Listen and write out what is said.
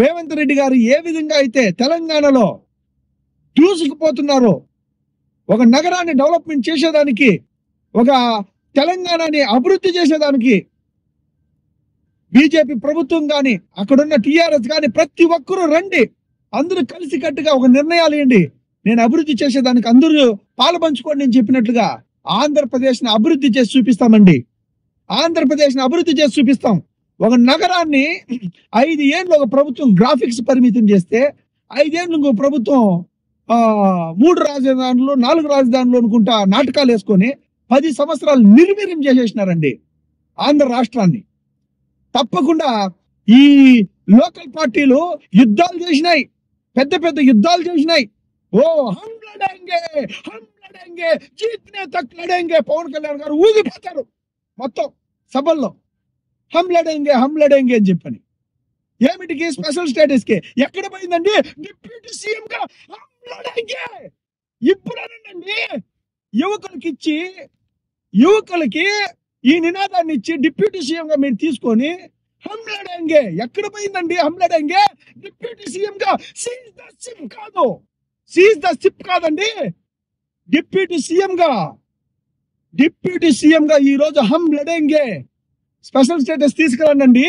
రేవంత్ రెడ్డి గారు ఏ విధంగా అయితే తెలంగాణలో దూసుకుపోతున్నారో, ఒక నగరాన్ని డెవలప్మెంట్ చేసేదానికి, ఒక తెలంగాణని అభివృద్ధి చేసేదానికి బీజేపీ ప్రభుత్వం కానీ, అక్కడున్న టీఆర్ఎస్ కానీ ప్రతి ఒక్కరూ రండి, అందరూ కలిసి కట్టుగా ఒక నిర్ణయాలు ఇవ్వండి, నేను అభివృద్ధి చేసేదానికి అందరూ పాలుపంచుకోండి అని చెప్పినట్లుగా ఆంధ్రప్రదేశ్ని అభివృద్ధి చేసి చూపిస్తామండి. ఆంధ్రప్రదేశ్ని అభివృద్ధి చేసి చూపిస్తాం. ఒక నగరాన్ని 5 ఏళ్ళు ఒక ప్రభుత్వం గ్రాఫిక్స్ పరిమితం చేస్తే, 5 ఏళ్ళు ఇంకో ప్రభుత్వం 3 రాజధానులు 4 రాజధానులు అనుకుంటా నాటకాలు వేసుకొని 10 సంవత్సరాలు నిర్వీర్యం చేసేసినారండి ఆంధ్ర రాష్ట్రాన్ని. తప్పకుండా ఈ లోకల్ పార్టీలు యుద్ధాలు చేసినాయి, పెద్ద పెద్ద యుద్ధాలు చేసినాయి. ఓ హమ్ లడేంగే జీత్నే తక్ లడేంగే పవన్ కళ్యాణ్ గారు ఊగిపోతారు మొత్తం సభల్లో. హమ్ లడేంగే అని చెప్పని. ఏమిటికి? స్పెషల్ స్టేటస్ కి. ఎక్కడ పోయిందండి డిప్యూటీ సీఎం గా హమ్ లడేంగే? ఇప్పుడేనండి యువకులకి ఈ నినాదాన్ని ఇచ్చి డిప్యూటీ సీఎం గా మీరు తీసుకొని హమ్ లడేంగే. ఎక్కడ పోయిందండి హమ్ లడేంగే? డిప్యూటీ సీఎం గా సీజ్ ద సిప్ కాదు, సీజ్ ద సిప్ కాదండి, డిప్యూటీ సీఎం గా ఈ రోజు హమ్ లడేంగే స్పెషల్ స్టేటస్ తీసుకురండి.